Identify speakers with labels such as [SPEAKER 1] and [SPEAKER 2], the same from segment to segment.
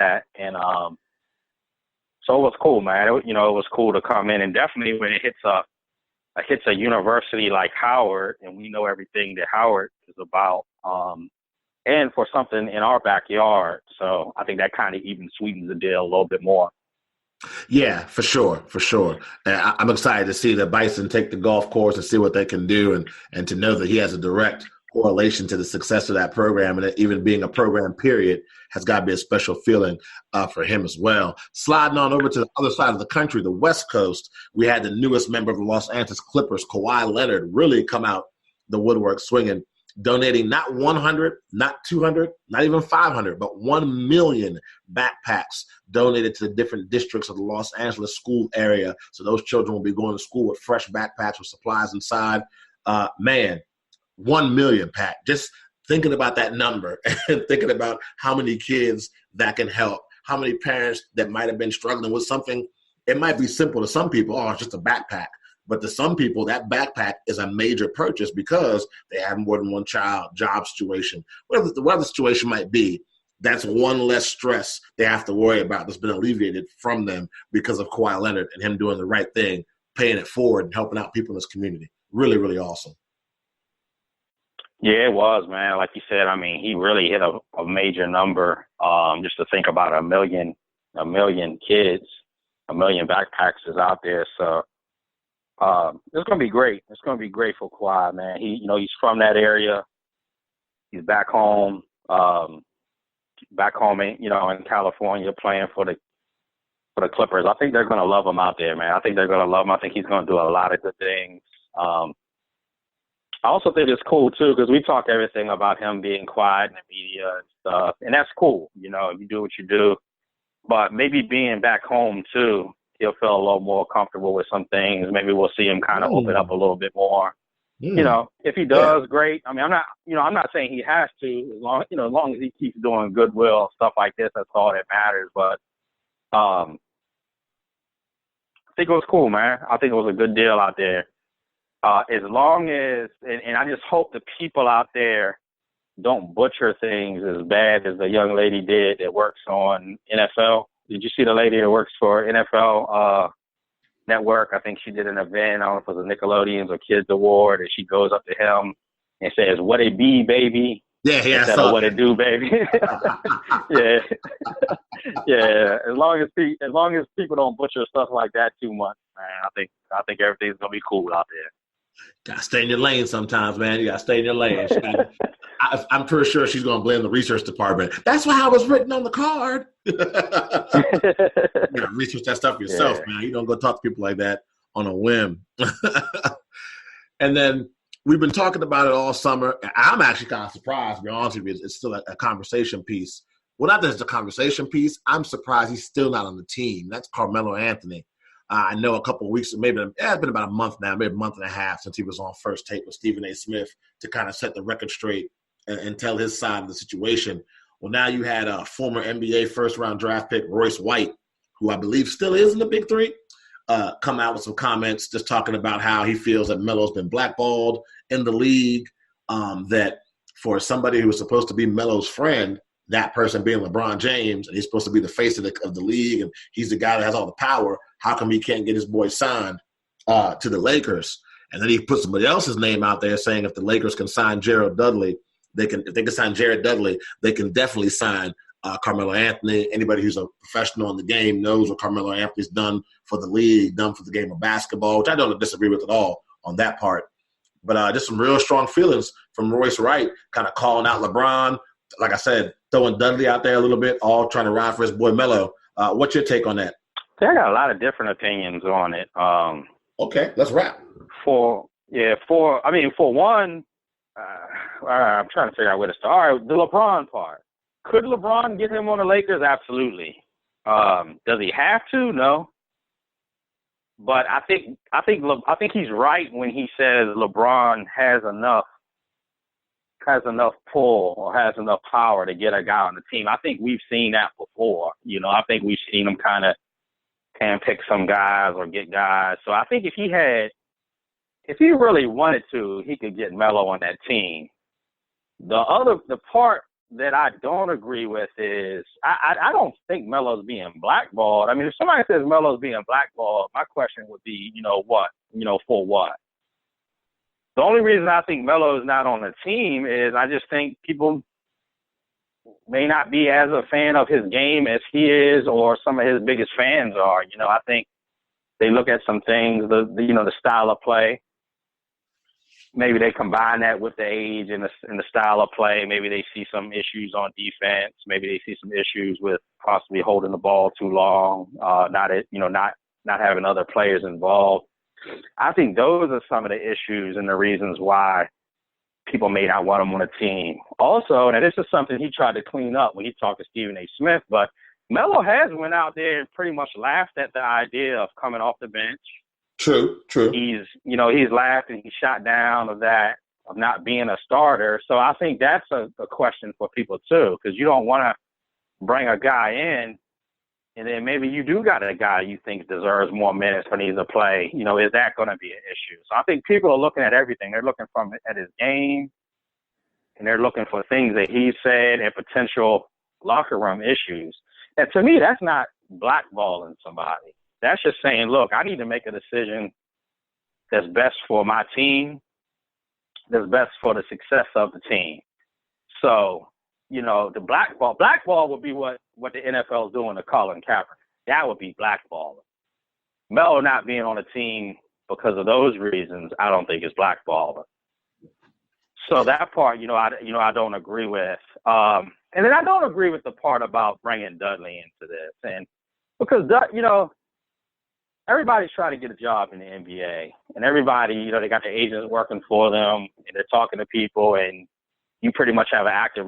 [SPEAKER 1] that. And so it was cool, man. It was cool to come in, and definitely when it hits a university like Howard, and we know everything that Howard is about, and for something in our backyard. So I think that kind of even sweetens the deal a little bit more.
[SPEAKER 2] Yeah, for sure, for sure. And I'm excited to see the Bison take the golf course and see what they can do, and to know that he has a direct correlation to the success of that program, and that even being a program period has got to be a special feeling for him as well. Sliding on over to the other side of the country, the West Coast, we had the newest member of the Los Angeles Clippers, Kawhi Leonard, really come out the woodwork swinging, donating not 100, not 200, not even 500, but 1 million backpacks donated to the different districts of the Los Angeles school area. So those children will be going to school with fresh backpacks with supplies inside. Man, 1 million, Pat. Just thinking about that number and thinking about how many kids that can help, how many parents that might have been struggling with something. It might be simple to some people, oh, it's just a backpack. But to some people, that backpack is a major purchase because they have more than one child, job situation, whatever the situation might be. That's one less stress they have to worry about that's been alleviated from them because of Kawhi Leonard and him doing the right thing, paying it forward and helping out people in his community. Really, really awesome.
[SPEAKER 1] Yeah, it was, man. Like you said, I mean, he really hit a major number. Just to think about a million kids, a million backpacks is out there. So it's going to be great. It's going to be great for Kawhi, man. He's from that area. He's back home, in California playing for the Clippers. I think they're going to love him out there, man. I think they're going to love him. I think he's going to do a lot of good things. I also think it's cool, too, because we talk everything about him being quiet in the media and stuff, and that's cool. You do what you do. But maybe being back home, too, he'll feel a little more comfortable with some things. Maybe we'll see him kind of open up a little bit more. If he does, great. I mean, I'm not saying he has to, as long as he keeps doing goodwill, stuff like this, that's all that matters. But I think it was cool, man. I think it was a good deal out there. As long as, and I just hope the people out there don't butcher things as bad as the young lady did that works on NFL. Did you see the lady that works for NFL Network? I think she did an event. I don't know if it was a Nickelodeon's or Kids Award, and she goes up to him and says, "What it be, baby?"
[SPEAKER 2] Yeah,
[SPEAKER 1] instead of "What it do, baby." Yeah, yeah. As long as people don't butcher stuff like that too much, man, I think everything's gonna be cool out there.
[SPEAKER 2] Gotta stay in your lane sometimes, man. You gotta stay in your lane. I'm pretty sure she's gonna blame the research department. That's why I was written on the card. You gotta research that stuff yourself, man. You don't go talk to people like that on a whim. And then we've been talking about it all summer. I'm actually kind of surprised, to be honest with you. It's still a conversation piece. Well, not that it's a conversation piece. I'm surprised he's still not on the team. That's Carmelo Anthony. I know a couple of weeks, it's been about a month now, maybe a month and a half since he was on First Take with Stephen A. Smith to kind of set the record straight and tell his side of the situation. Well, now you had a former NBA first-round draft pick, Royce White, who I believe still is in the Big Three, come out with some comments just talking about how he feels that Melo's been blackballed in the league, that for somebody who was supposed to be Melo's friend, that person being LeBron James, and he's supposed to be the face of the league, and he's the guy that has all the power, how come he can't get his boy signed to the Lakers? And then he put somebody else's name out there saying if the Lakers can sign Jared Dudley, if they can sign Jared Dudley, they can definitely sign Carmelo Anthony. Anybody who's a professional in the game knows what Carmelo Anthony's done for the league, done for the game of basketball, which I don't disagree with at all on that part. But just some real strong feelings from Royce Wright, kind of calling out LeBron. Like I said, throwing Dudley out there a little bit, all trying to ride for his boy Melo. What's your take on that?
[SPEAKER 1] I got a lot of different opinions on it.
[SPEAKER 2] Okay, let's wrap.
[SPEAKER 1] For one, I'm trying to figure out where to start. All right, the LeBron part. Could LeBron get him on the Lakers? Absolutely. Does he have to? No. But I think he's right when he says LeBron has enough pull or has enough power to get a guy on the team. I think we've seen that before. I think we've seen him kind of handpick some guys or get guys. So I think if he really wanted to, he could get Melo on that team. The part that I don't agree with is I don't think Melo's being blackballed. I mean, if somebody says Melo's being blackballed, my question would be, what? For what? The only reason I think Melo is not on the team is I just think people may not be as a fan of his game as he is or some of his biggest fans are. I think they look at some things, the style of play. Maybe they combine that with the age and the style of play. Maybe they see some issues on defense. Maybe they see some issues with possibly holding the ball too long, not having other players involved. I think those are some of the issues and the reasons why people may not want him on a team. Also, and this is something he tried to clean up when he talked to Stephen A. Smith, but Melo has went out there and pretty much laughed at the idea of coming off the bench.
[SPEAKER 2] True.
[SPEAKER 1] He's laughed and he's shot down of not being a starter. So I think that's a question for people too, because you don't want to bring a guy in and then maybe you do got a guy you think deserves more minutes but needs to play. Is that going to be an issue? So I think people are looking at everything. They're looking at his game and they're looking for things that he said and potential locker room issues. And to me, that's not blackballing somebody. That's just saying, look, I need to make a decision that's best for my team, that's best for the success of the team. So, the blackball would be what the NFL is doing to Colin Kaepernick. That would be blackballing. Melo not being on the team because of those reasons, I don't think is blackballing. So that part, I don't agree with. And then I don't agree with the part about bringing Dudley into this, and because everybody's trying to get a job in the NBA, and everybody, they got their agents working for them, and they're talking to people, and you pretty much have an active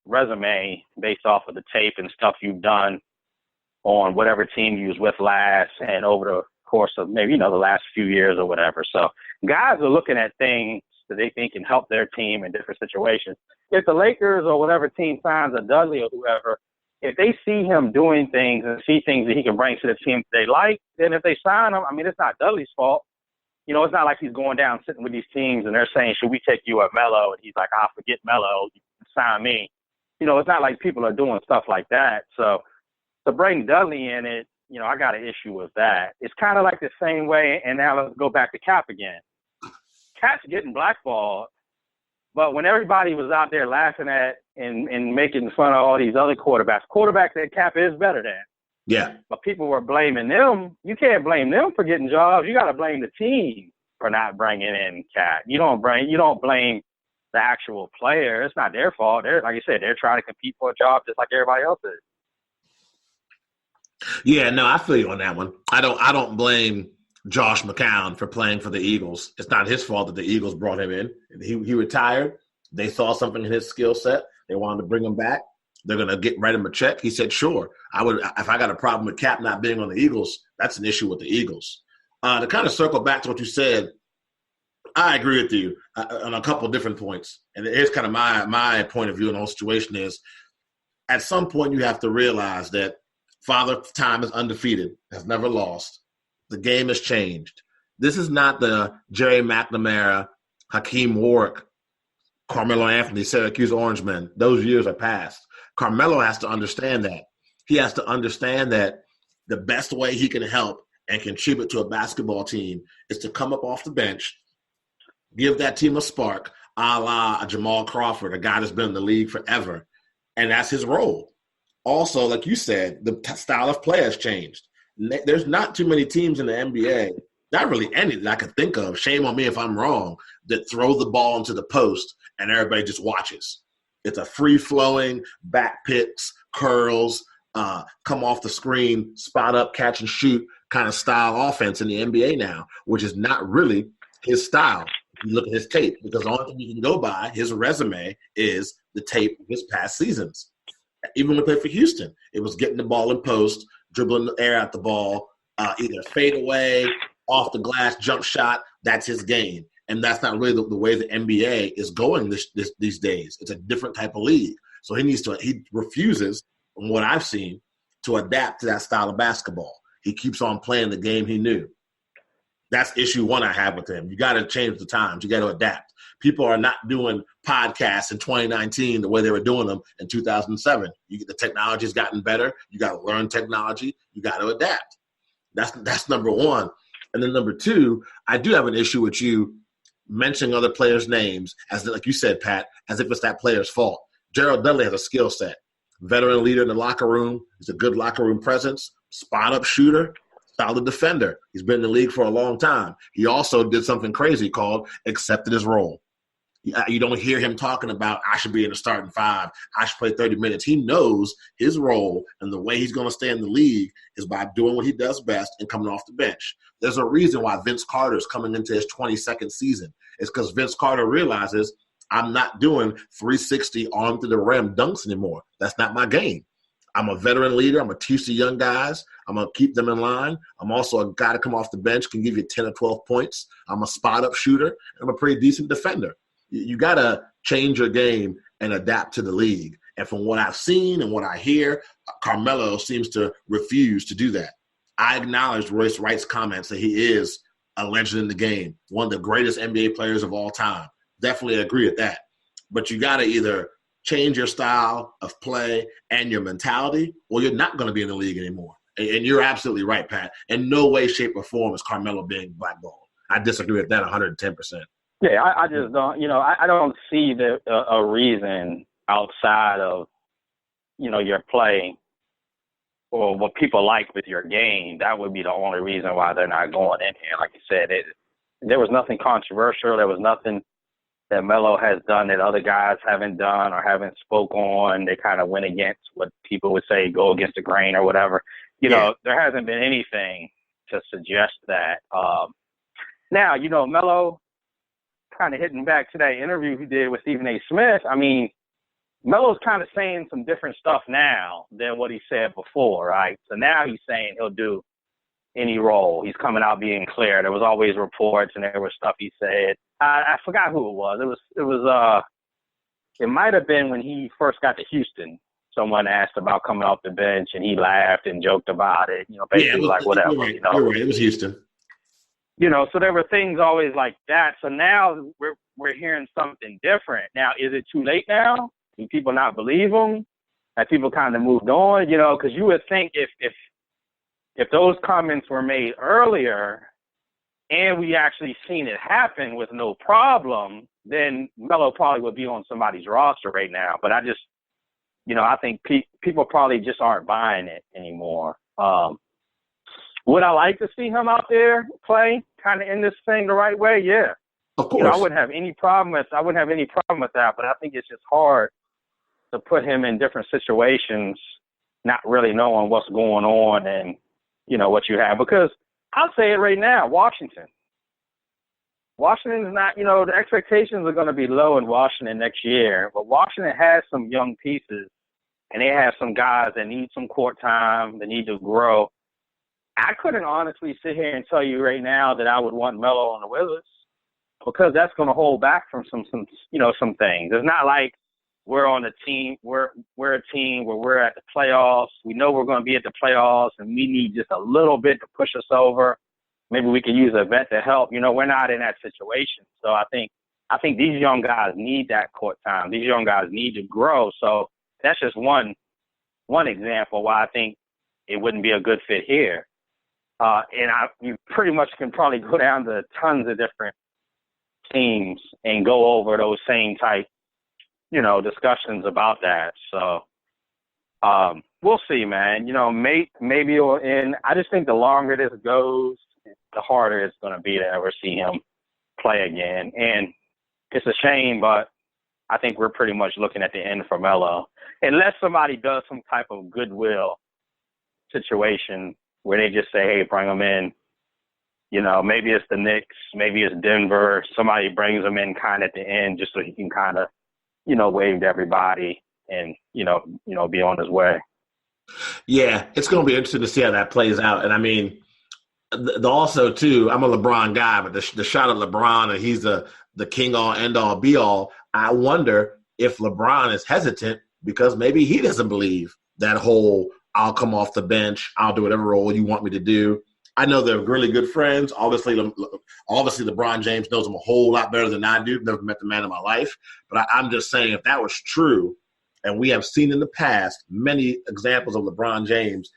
[SPEAKER 1] resume based off of the tape and stuff you've done on whatever team you was with last and over the course of maybe, the last few years or whatever. So guys are looking at things that they think can help their team in different situations. If the Lakers or whatever team signs a Dudley or whoever, if they see him doing things and see things that he can bring to the team that they like, then if they sign him, I mean, it's not Dudley's fault. It's not like he's going down sitting with these teams and they're saying, should we take you at Melo? And he's like, forget Melo, you sign me. It's not like people are doing stuff like that. So to bring Dudley in it, I got an issue with that. It's kind of like the same way, and now let's go back to Cap again. Cap's getting blackballed, but when everybody was out there laughing at and making fun of all these other quarterbacks that Cap is better than.
[SPEAKER 2] Yeah.
[SPEAKER 1] But people were blaming them. You can't blame them for getting jobs. You got to blame the team for not bringing in Cap. You don't blame the actual player. It's not their fault. They're, like you said, they're trying to compete for a job just like everybody else is.
[SPEAKER 2] Yeah, no, I feel you on that one. I don't blame Josh McCown for playing for the Eagles. It's not his fault that the Eagles brought him in. He retired. They saw something in his skill set. They wanted to bring him back. They're going to write him a check. He said, sure. I would, if I got a problem with Cap not being on the Eagles, that's an issue with the Eagles. To kind of circle back to what you said, I agree with you on a couple of different points. And here's kind of my point of view in the whole situation is, at some point you have to realize that Father Time is undefeated, has never lost. The game has changed. This is not the Jerry McNamara, Hakeem Warwick, Carmelo Anthony, Syracuse Orangemen. Those years are past. Carmelo has to understand that. He has to understand that the best way he can help and contribute to a basketball team is to come up off the bench, give that team a spark, a la a Jamal Crawford, a guy that's been in the league forever. And that's his role. Also, like you said, the style of play has changed. There's not too many teams in the NBA, not really any that I could think of, shame on me if I'm wrong, that throw the ball into the post and everybody just watches. It's a free-flowing, back picks, curls, come off the screen, spot up, catch and shoot kind of style offense in the NBA now, which is not really his style. If you look at his tape, because the only thing you can go by, his resume, is the tape of his past seasons. Even when he played for Houston, it was getting the ball in post, dribbling the air out the ball, either fade away, off the glass, jump shot. That's his game. And that's not really the way the NBA is going these days. It's a different type of league. So he refuses, from what I've seen, to adapt to that style of basketball. He keeps on playing the game he knew. That's issue one I have with him. You got to change the times. You got to adapt. People are not doing podcasts in 2019 the way they were doing them in 2007. The technology's gotten better. You got to learn technology. You got to adapt. That's number one. And then number two, I do have an issue with you mentioning other players' names, as like you said, Pat, as if it's that player's fault. Gerald Dudley has a skill set. Veteran leader in the locker room. He's a good locker room presence. Spot-up shooter. Solid defender. He's been in the league for a long time. He also did something crazy called accepted his role. You don't hear him talking about, I should be in the starting five. I should play 30 minutes. He knows his role, and the way he's going to stay in the league is by doing what he does best and coming off the bench. There's a reason why Vince Carter is coming into his 22nd season. It's because Vince Carter realizes I'm not doing 360 arm to the rim dunks anymore. That's not my game. I'm a veteran leader. I'm going to teach the young guys. I'm going to keep them in line. I'm also a guy to come off the bench, can give you 10 or 12 points. I'm a spot-up shooter. I'm a pretty decent defender. You got to change your game and adapt to the league. And from what I've seen and what I hear, Carmelo seems to refuse to do that. I acknowledge Royce Wright's comments that he is a legend in the game, one of the greatest NBA players of all time. Definitely agree with that. But you got to either change your style of play and your mentality, or you're not going to be in the league anymore. And you're absolutely right, Pat. In no way, shape, or form is Carmelo being blackballed. I disagree with that 110%.
[SPEAKER 1] Yeah, I just don't, I don't see a reason outside of, your play or what people like with your game. That would be the only reason why they're not going in here. Like you said, there was nothing controversial. There was nothing that Melo has done that other guys haven't done or haven't spoke on. They kind of went against what people would say, go against the grain or whatever. There hasn't been anything to suggest that. Now, Melo, kind of hitting back to that interview he did with Stephen A. Smith, I mean, Melo's kind of saying some different stuff now than what he said before, right? So now he's saying he'll do any role. He's coming out being clear. There was always reports and there was stuff he said. I forgot who it was. It might have been when he first got to Houston. Someone asked about coming off the bench and he laughed and joked about it. Basically like whatever.
[SPEAKER 2] You're right. It was Houston.
[SPEAKER 1] So there were things always like that. So now we're hearing something different. Now, is it too late now? Do people not believe him? Have people kind of moved on? Because you would think if those comments were made earlier and we actually seen it happen with no problem, then Melo probably would be on somebody's roster right now. But I just, I think people probably just aren't buying it anymore. Would I like to see him out there play, kind of in this thing the right way? Yeah.
[SPEAKER 2] Of course.
[SPEAKER 1] I wouldn't have any problem with that, but I think it's just hard to put him in different situations, not really knowing what's going on and, what you have. Because I'll say it right now, Washington is not, the expectations are going to be low in Washington next year, but Washington has some young pieces and they have some guys that need some court time, that need to grow. I couldn't honestly sit here and tell you right now that I would want Melo on the Wizards because that's going to hold back from some things. It's not like we're on a team. We're a team where we're at the playoffs. We know we're going to be at the playoffs, and we need just a little bit to push us over. Maybe we could use a vet to help. We're not in that situation. So I think these young guys need that court time. These young guys need to grow. So that's just one example why I think it wouldn't be a good fit here. You pretty much can probably go down to tons of different teams and go over those same type, discussions about that. So we'll see, man. Maybe it'll end. I just think the longer this goes, the harder it's going to be to ever see him play again. And it's a shame, but I think we're pretty much looking at the end for Melo. Unless somebody does some type of goodwill situation where they just say, hey, bring him in. Maybe it's the Knicks, maybe it's Denver. Somebody brings him in kind of at the end just so he can kind of, wave to everybody and, be on his way.
[SPEAKER 2] Yeah, it's going to be interesting to see how that plays out. And I mean, also too, I'm a LeBron guy, but the shot at LeBron and he's the king all, end all, be all. I wonder if LeBron is hesitant because maybe he doesn't believe that whole I'll come off the bench, I'll do whatever role you want me to do. I know they're really good friends. Obviously, LeBron James knows him a whole lot better than I do. Never met the man in my life. But I'm just saying, if that was true, and we have seen in the past many examples of LeBron James